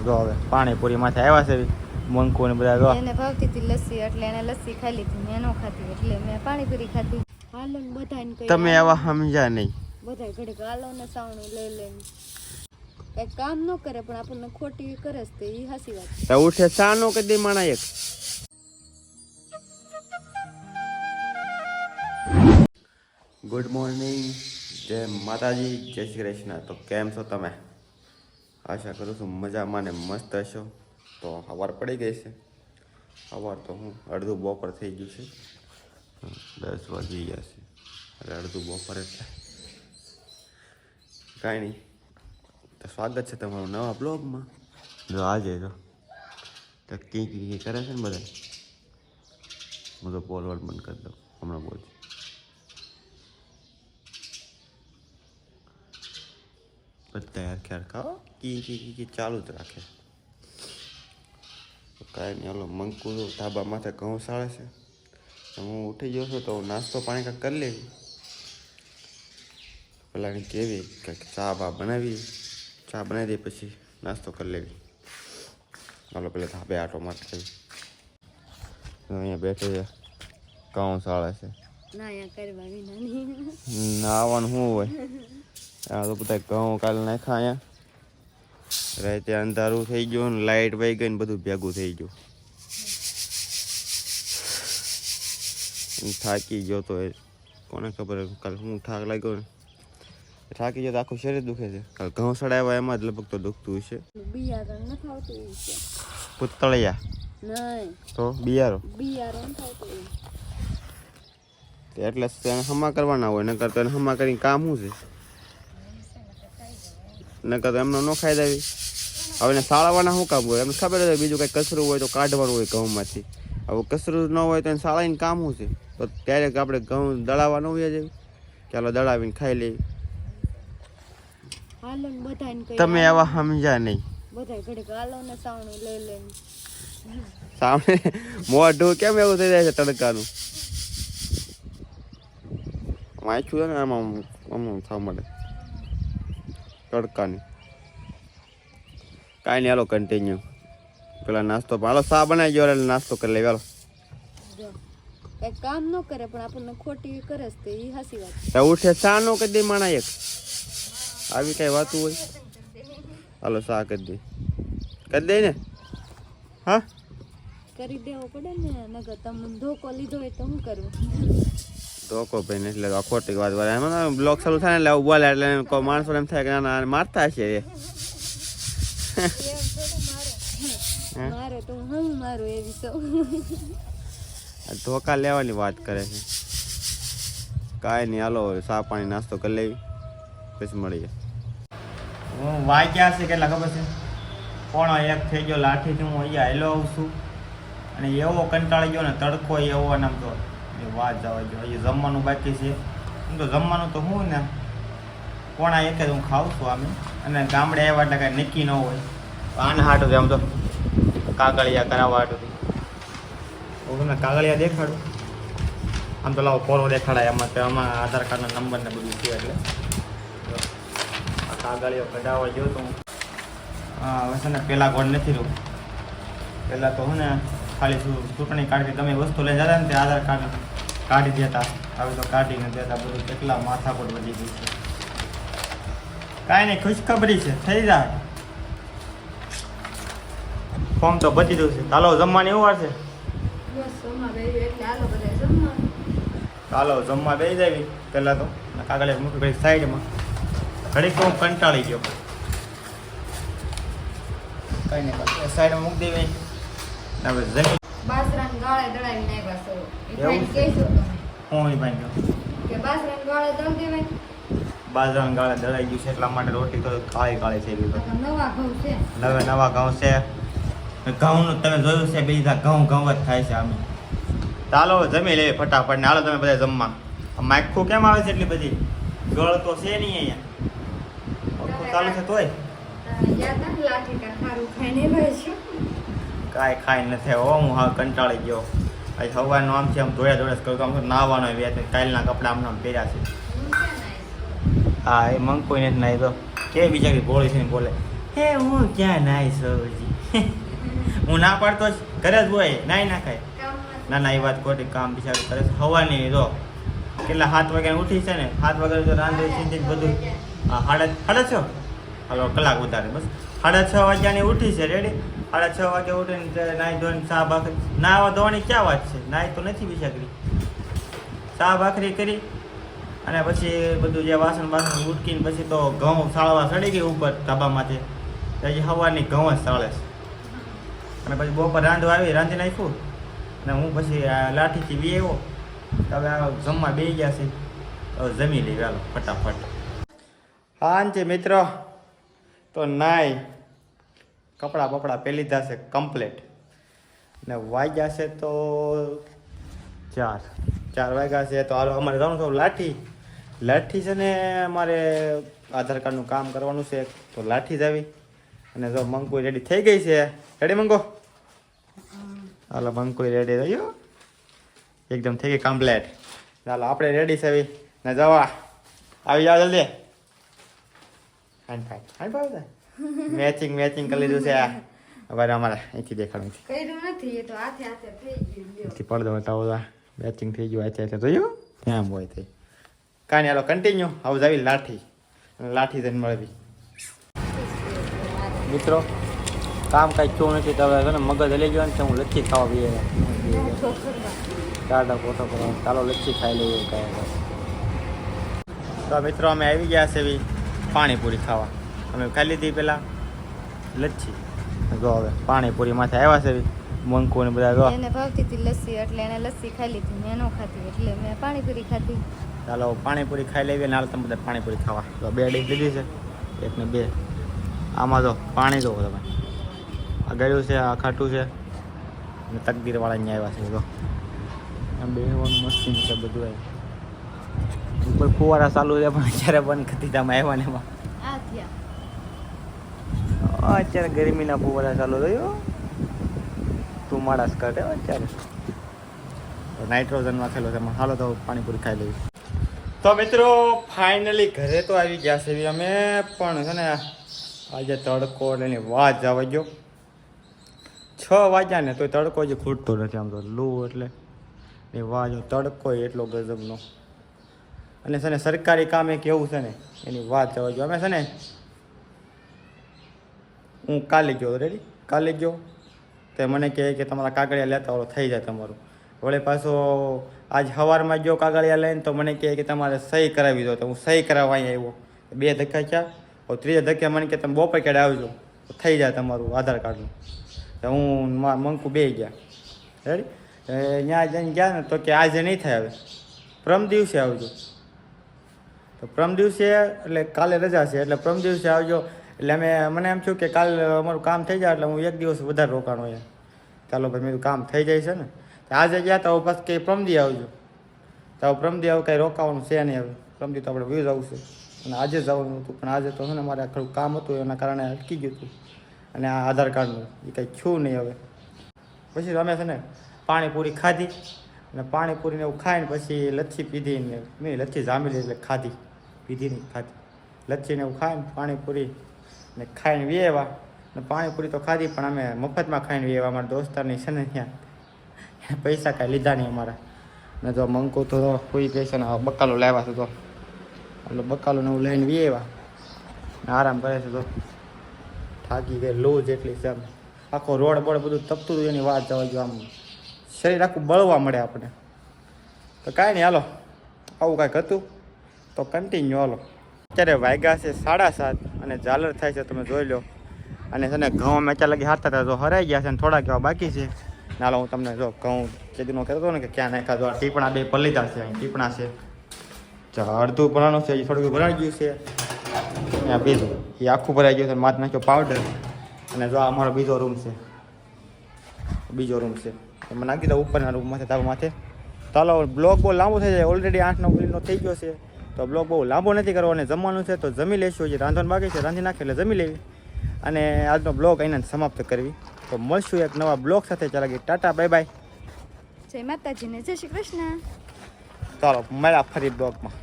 જો હવે પાણીપુરી માથે આવ્યા છે મંકુ ને બધા. જો એને ભાવતી હતી લસ્સી એટલે એને લસ્સી ખાઈ લીધી, મેં ન ખાધી એટલે મેં પાણીપુરી ખાધી. હાલો ને બધાને કહી તમે આવા સમજ્યા નહીં. બધા ઘડીક હાલો ને સાવણું લઈ લઈને કઈ કામ ન કરે પણ આપણને ખોટી કરે છે એ હાસી વાત. તો ઉઠે ચા નો કદી માણા એક. ગુડ મોર્નિંગ, જય માતાજી, જય શ્રી કૃષ્ણ. તો કેમ છો તમે? આશા કરું છું મજામાં ને મસ્ત હશો. તો સવાર પડી ગઈ છે. સવાર તો હું અડધું બપોર થઈ ગયું છે, 10 વાગી ગયા છે એટલે અડધું બપોર એટલે કાંઈ નહીં. તો સ્વાગત છે તમારું નવા બ્લોગમાં. જો આજે જો તો કી કરે છે ને બધા. હું તો પોલ વોલ બંધ કરી દઉં હમણાં બોલ. બધા યાર ખ્યાલ ખાઓ કી ચાલુ જ રાખે. કાંઈ નહીં, હાલો મંકુ ધાબા માથે ઘઉં સાળે છે. હું ઉઠી ગયો છું તો નાસ્તો પાણી કાંઈક કરી લેવી. પેલા કેવી કંઈક ચા બા બનાવી, ચા બનાવી દઈ પછી નાસ્તો કરી લેવી. હાલો પેલા ધાબે આટો મારતો અહીંયા બેઠો છે, ઘઉં સાળે છે. નાવાનું શું હોય? આ તો બધા ઘઉં કાલે નાખ્યા અહીંયા. રાતે અંધારું થઈ ગયું ને લાઇટ વહી ગઈ ને બધું ભેગું થઈ ગયું. થાકી ગયો તો કોને ખબર કાલે હું થાક લાગ્યો ને થાકી ગયો તો આખું શરીર દુખે છે. કાલે ઘઉં સડાવ્યા એમાં જ લગભગ તો દુખતું હશે. પુતળિયા તો બિયારો એટલે તેને હમા કરવાના હોય, નકર તો એને હમા કરીને કામ શું છે? નકર તો એમનો ન ખાઈ દેવી. હવે એને સાળવાના શું કામ હોય? એમને ખબર હોય બીજું કંઈ કચરું હોય તો કાઢવાનું હોય ઘઉંમાંથી. હવે કચરું ન હોય તો એને સાળાઈને કામ શું છે? તો ત્યારે આપણે ઘઉં દળાવવા ન હોય જઈએ, ચાલો દળાવીને ખાઈ લઈએ. તમે આવા સમજ્યા નહીં. સામે મોઢું કેમ એવું થઈ જાય છે તડકાનું? વાંચ્યું છે ને આમાં આમ થવા મળે તડકાની. કાંઈ નહીં, હાલો કન્ટિન્યુ. પેલા નાસ્તો પણ હાલો ચા બનાવી ગયો એટલે નાસ્તો કરી લેવી. હાલો કઈ કામ ન કરે પણ આપણને ખોટી કરે છે એ હાસી વાત. તો ઉઠે ચા નો કરી દે માણા એક. આવી કઈ વાતું હોય? હાલો ચા કરી દે ને. હા કરી દેવો પડે ને, નકર તમને ધોકો લીધો હોય તો શું કરવું? ધોકો ભાઈ એટલે ખોટી વાત વાળા એમાં બ્લોક ચાલુ થાય ને એટલે આવું બોલે એટલે કોઈ માણસો એમ થાય કે ના મારતા હશે એ. મારે તો હું મારું એવી સૌ ધોકા લેવાની વાત કરે છે. કાંઈ નહીં, હાલો ચા પાણી નાસ્તો કરી લેવી પછી મળીએ. હું વાગ્યા છે કેટલા ખબર છે? 1:30 થઈ ગયો. લાઠીથી હું અહીંયા હેલો આવું છું અને એવો કંટાળી ગયો ને તડકો એવો ને આમ તો વાત જવા ગયો. અહીંયા જમવાનું બાકી છે. એમ તો જમવાનું તો હું ને 1:30 હું ખાઉં છું આમે. અને ગામડે આવ્યા એટલે કાંઈ નક્કી ન હોય. આને હાટું છે આમ તો કાગળિયા કરાવવા હાટું. તમને કાગળિયા દેખાડું. આમ તો લાવો પોરો દેખાડાય એમાં કે આમાં આધાર કાર્ડના નંબર ને બધું છે એટલે આ કાગળિયો કઢાવવા ગયો તો હું. હા હવે છે ને પહેલાં ગોળ નથી રહ્યું. પહેલાં તો હું ને ખાલી ચૂંટણી કાઢી તમે વસ્તુ લઈ જતા ને તે આધાર કાર્ડ કાઢી દેતા. હવે તો કાઢીને દેતા. બધું કેટલા માથાકૂટ વધી ગઈ છે. કાંઈ નહીં, ખુશખબરી છે, થઈ જાય. ફોર્મ તો બચી જવું છે. ચાલો જમવાની એવું વાર છે. ચાલો જમવા બેસી જાવી. પહેલાં તો કાગળ મૂકી ભાઈ સાઈડમાં. ઘડીક તો હું કંટાળી ગયો. કઈ નહીં સાઈડમાં મૂકી દેવી. હવે જમી બાજરાના ગાળે દળાવીને આવ્યા છો. એવું છે? હું એ ભાઈ ગયો કે બાજરાના ગાળે દળ દેવાય. બાજરાના ગાળે દળાઈ ગયું છે એટલા માટે રોટી તો કાળી થઈ ગઈ. નવા ઘઉં છે, નવા ઘઉં છે. ઘઉંનું તમે જોયું છે બીજા ઘઉં જ થાય છે. અમે ચાલો જમી લેવી ફટાફટ ને. હાલો તમે બધા જમવા. માખું કેમ આવે છે એટલી બધી? ગળ તો છે નહીં અહીંયા. ચાલુ છે તોય કાંઈ ખાઈ નથી. હો હું હા કંટાળી ગયો. આજે સવારનું આમ છે આમ ધોયા કરું આમ નાહવાનો વ્યાજ. કાલના કપડા આમ પહેર્યા છે. હા એ મંકુ નથી નાહી તો કે બીજા ભોળી છે બોલે હે હું ક્યાં નાઈ સૌજી હું ના પાડતો જ ઘરે જ હોય નાઈ ના ખાય ના ના એ વાત ખોટી કામ બિચારું કરે છે હવાની જો કેટલા 7 વાગ્યા ઉઠી છે ને 7 વાગ્યા તો રાંધે સીધી બધું સાડા છ હાલો કલાક વધારે બસ 6:30 વાગ્યાની ઉઠી છે રેડી 6:30 વાગે ઉઠીને નાઈ ધોઈને ચા ભાખરી નાવા ધોવાની ક્યાં વાત છે નાઈ તો નથી બિચારી ચા ભાખરી કરી અને પછી બધું જે વાસણ ઉટકીને પછી તો ઘઉં સાળવા ચડી ગઈ ઉપર ધાબામાંથી હજી સવારની ઘઉં જ સાળે છે અને પછી બપોર રાંધવા આવી રાંધી નાખ્યું અને હું પછી લાઠીથી બી આવ્યો હવે આ જમવા બેસી ગયા છે હવે જમી લઈ ચાલો ફટાફટ હાંજી મિત્રો તો નાઈ કપડાં બપડા પહેરી લીધા છે કમ્પ્લેટ ને વાગ્યા છે તો 4 વાગ્યા છે તો હાલો અમારે જવાનું છે લાઠી છે ને અમારે આધાર કાર્ડનું કામ કરવાનું છે તો લાઠી જ આવી અને જો મંકુઈ રેડી થઈ ગઈ છે રેડી મંકો હાલો મંકુઈ રેડી થયો એકદમ થઈ ગઈ કમ્પ્લેટ ચાલો આપણે રેડી છે આવી ને જવા આવી જાઓ જલ્દી મેચિંગ કરી લીધું છે હવે અમારે અહીંથી દેખાડું છે કર્યું નથી એ તો હાથે હાથે થઈ ગયું અહીંથી પડદો બતાવો મેચિંગ થઈ ગયું હાથે જોયું ત્યાં હોય થઈ કાંઈ હાલો કન્ટિન્યુ હવે આવી લાઠી જઈને મળવી મિત્રો કામ કાંઈ થયું નથી તો હવે મગજ હલી ગયો ને હું લચ્છી ખાવા બી ટાટા પોતો કરવાનો ચાલો લચ્છી ખાઈ લઈએ કાંઈ તો મિત્રો અમે આવી ગયા છે એવી પાણીપુરી ખાવા અમે ખાઈ લીધી પહેલાં લચ્છી જો હવે પાણીપુરી માથે આવ્યા છે એવી મંકુ ને બધા જો એને ભાવતી હતી લસ્સી એટલે એને લસ્સી ખાઈ લીધી મેં ન ખાધી એટલે મેં પાણીપુરી ખાધી ચાલો પાણીપુરી ખાઈ લેવી ને હાલ તમે બધા પાણીપુરી ખાવા તો 2 ડીશ લીધી છે 1 ને 2 આમાં જો પાણી જો તમે આ ગળ્યું છે આ ખાટું છે અને તકદીરવાળા અહીંયા આવ્યા છે જો આમ બેહવાનું મસ્તી છે બધું આવ્યું ઉપર ફુવારા ચાલુ છે પણ અત્યારે બંધ કરી દીધા આવ્યા ને એમાં આ થયા અત્યારે ગરમીના ફુવારા ચાલુ થયો તું માળાસ કરે અત્યારે નાઇટ્રોજન નાખેલો છે એમાં હાલો તો પાણીપુરી ખાઈ લેવી તો મિત્રો ફાઇનલી ઘરે તો આવી ગયા છે અમે પણ છે ને આજે તડકો એની વાત જવા ગયો 6 વાગ્યા ને તો તડકો જ ખૂટતો નથી આમ તો લૂ એટલે એ વાજો તડકો એટલો ગજબનો અને છે ને સરકારી કામ એક એવું છે ને એની વાત જવા ગયો અમે છે ને હું કાલે ગયો તે મને કહે કે તમારા કાગળિયા લેતા ઓલો થઈ જાય તમારું વળે પાછો આજ સવારમાં ગયો કાગળિયા લઈને તો મને કહે કે તમારે સહી કરાવી દો તો હું સહી કરાવવા અહીંયા આવ્યો 2 ધક્કા થયા હવે 3 ધક્કા મને કે તમે બપોર કેડે આવજો તો થઈ જાય તમારું આધાર કાર્ડનું તો હું મંકુ બે ગયા રેડી ત્યાં જઈને ગયા ને તો કે આજે નહીં થાય હવે પ્રમ દિવસે આવજો તો પ્રમ દિવસે એટલે કાલે રજા છે એટલે પ્રમ દિવસે આવજો એટલે મને એમ થયું કે કાલ અમારું કામ થઈ જાય એટલે હું 1 દિવસ વધારે રોકાણો અહીંયા ચાલો ભાઈ મેં કામ થઈ જાય છે ને આજે ગયા તો બસ કંઈ પ્રમદી આવજો તો પ્રમદી આવું કંઈ રોકાવાનું છે નહીં હવે પ્રમદી તો આપણે વ્યૂઝ આવશે અને આજે જ આવવાનું હતું પણ આજે તો છે ને મારે આખું કામ હતું એના કારણે અટકી ગયું હતું અને આ આધાર કાર્ડનું એ કંઈ થયું નહીં હવે પછી અમે છે ને પાણીપુરી ખાધી અને પાણીપુરીને એવું ખાઈને પછી લચ્છી પીધી ને નહીં લચ્છી જામી લીધી એટલે ખાધી પીધી નહીં ખાધી લચ્છીને એવું ખાઈને પાણીપુરી ને ખાઈને વેવા ને પાણીપુરી તો ખાધી પણ અમે મફતમાં ખાઈને વેવા અમારા દોસ્તારની છે ને ત્યાં પૈસા કાંઈ લીધા નહીં અમારા ને જો મંકુ તો કોઈ પૈસા ને બકાલો લાવ્યા છે તો એટલે બકાલોને હું લઈને વેવા ને આરામ કરે છે તો થાકી ગઈ લૂ જેટલી છે આમ આખો રોડ બોડ બધું તપતું હતું એની વાત જવા જો આમ શરીર આખું બળવા મળે આપણે તો કાંઈ નહીં હાલો આવું કાંઈક હતું તો કન્ટિન્યુ હાલો અત્યારે વાગ્યા છે 7:30 અને ઝાલર થાય છે તમે જોઈ લો અને છે ને ઘઉં અમે અત્યારે લગી હાથતા હતા જો હરાઈ ગયા છે અને થોડાક એવા બાકી છે નાલો હું તમને જો ઘઉં ચેદીનો કહેતો હતો ને કે ક્યાં નાખ્યા જો ટીપણા 2 પર લીધા છે અહીં ટીપણા છે અડધું ભરાણું છે એ થોડુંક ભરાઈ ગયું છે અહીંયા બીજું એ આખું ભરાઈ ગયું છે માથ નાખ્યો પાવડર અને જો અમારો બીજો રૂમ છે એમાં નાખી દો ઉપરના રૂમમાંથી તારા માથે ચાલો બ્લોગ બહુ લાંબો થઈ જાય ઓલરેડી 8-9 મિનિટનો થઈ ગયો છે તો બ્લોગ બહુ લાંબો નથી કરવો અને જમવાનું છે તો જમી લઈશું જે રાંધવાનું બાકી છે રાંધી નાખી એટલે જમી લેવી અને આજનો બ્લોગ અહીંયા સમાપ્ત કરવી તો મળશું એક નવા બ્લોગ સાથે ચાલો ટાટા બાય બાય જય માતાજીને જય શ્રી કૃષ્ણ ચાલો મળ્યા ફરી બ્લોગમાં